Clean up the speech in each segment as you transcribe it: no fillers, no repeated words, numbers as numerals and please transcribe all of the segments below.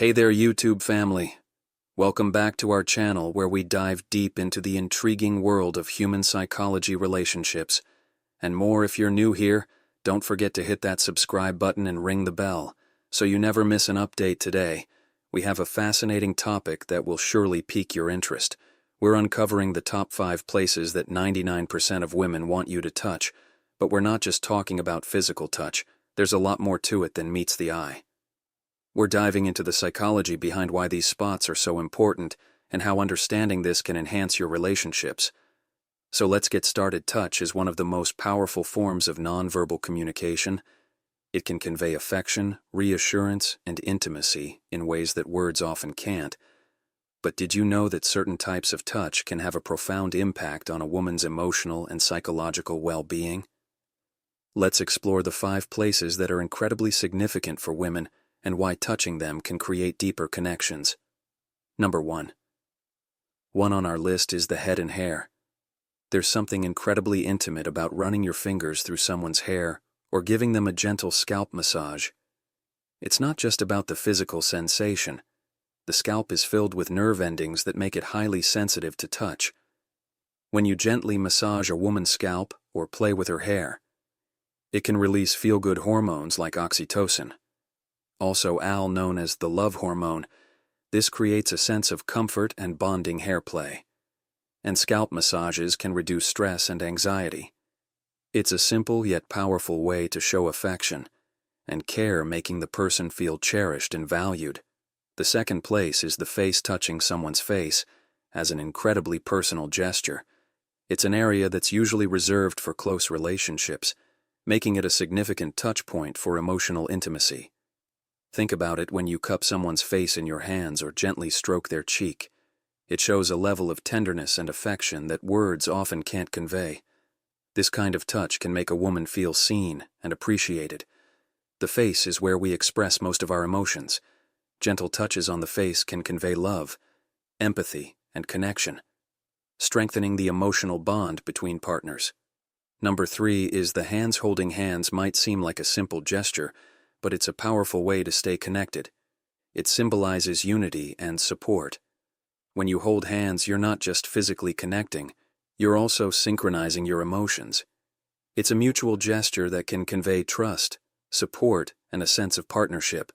Hey there, YouTube family. Welcome back to our channel where we dive deep into the intriguing world of human psychology, relationships, and more. If you're new here, don't forget to hit that subscribe button and ring the bell so you never miss an update. Today, we have a fascinating topic that will surely pique your interest. We're uncovering the top 5 places that 99% of women want you to touch, but we're not just talking about physical touch. There's a lot more to it than meets the eye. We're diving into the psychology behind why these spots are so important and how understanding this can enhance your relationships. So let's get started. Touch is one of the most powerful forms of nonverbal communication. It can convey affection, reassurance, and intimacy in ways that words often can't. But did you know that certain types of touch can have a profound impact on a woman's emotional and psychological well-being? Let's explore the 5 places that are incredibly significant for women and why touching them can create deeper connections. Number 1. One on our list is the head and hair. There's something incredibly intimate about running your fingers through someone's hair or giving them a gentle scalp massage. It's not just about the physical sensation. The scalp is filled with nerve endings that make it highly sensitive to touch. When you gently massage a woman's scalp or play with her hair, it can release feel-good hormones like oxytocin, also known as the love hormone. This creates a sense of comfort and bonding hair play. And scalp massages can reduce stress and anxiety. It's a simple yet powerful way to show affection and care, making the person feel cherished and valued. The second place is the face. Touching someone's face as an incredibly personal gesture. It's an area that's usually reserved for close relationships, making it a significant touch point for emotional intimacy. Think about it when you cup someone's face in your hands or gently stroke their cheek. It shows a level of tenderness and affection that words often can't convey. This kind of touch can make a woman feel seen and appreciated. The face is where we express most of our emotions. Gentle touches on the face can convey love, empathy, and connection, strengthening the emotional bond between partners. Number 3 is the hands. Holding hands might seem like a simple gesture, but it's a powerful way to stay connected. It symbolizes unity and support. When you hold hands, you're not just physically connecting, you're also synchronizing your emotions. It's a mutual gesture that can convey trust, support, and a sense of partnership.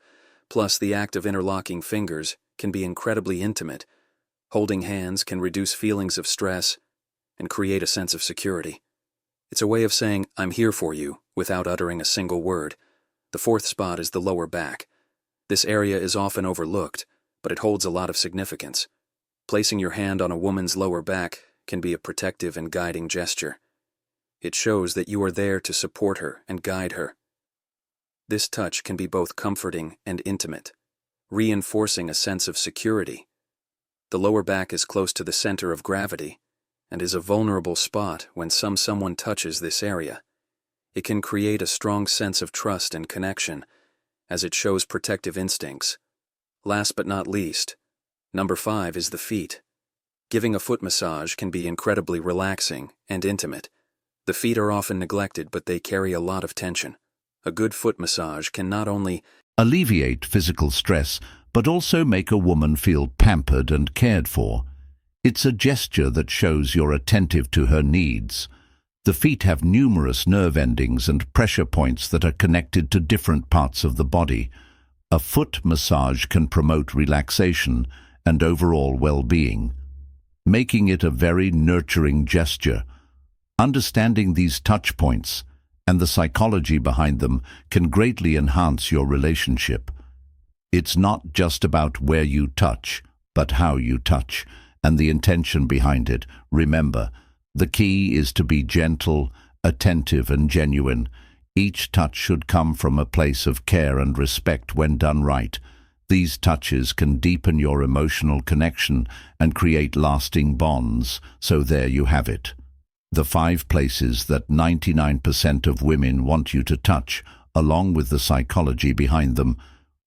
Plus, the act of interlocking fingers can be incredibly intimate. Holding hands can reduce feelings of stress and create a sense of security. It's a way of saying, "I'm here for you," without uttering a single word. The 4th spot is the lower back. This area is often overlooked, but it holds a lot of significance. Placing your hand on a woman's lower back can be a protective and guiding gesture. It shows that you are there to support her and guide her. This touch can be both comforting and intimate, reinforcing a sense of security. The lower back is close to the center of gravity and is a vulnerable spot when someone touches this area. It can create a strong sense of trust and connection, as it shows protective instincts. Last but not least, number 5 is the feet. Giving a foot massage can be incredibly relaxing and intimate. The feet are often neglected, but they carry a lot of tension. A good foot massage can not only alleviate physical stress, but also make a woman feel pampered and cared for. It's a gesture that shows you're attentive to her needs. The feet have numerous nerve endings and pressure points that are connected to different parts of the body. A foot massage can promote relaxation and overall well-being, making it a very nurturing gesture. Understanding these touch points and the psychology behind them can greatly enhance your relationship. It's not just about where you touch, but how you touch and the intention behind it. Remember, the key is to be gentle, attentive, and genuine. Each touch should come from a place of care and respect. When done right, these touches can deepen your emotional connection and create lasting bonds. So there you have it. The 5 places that 99% of women want you to touch, along with the psychology behind them.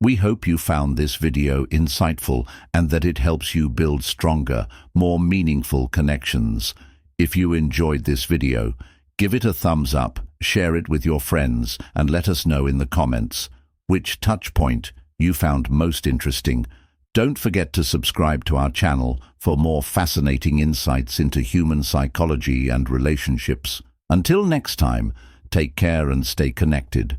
We hope you found this video insightful and that it helps you build stronger, more meaningful connections. If you enjoyed this video, give it a thumbs up, share it with your friends, and let us know in the comments which touch point you found most interesting. Don't forget to subscribe to our channel for more fascinating insights into human psychology and relationships. Until next time, take care and stay connected.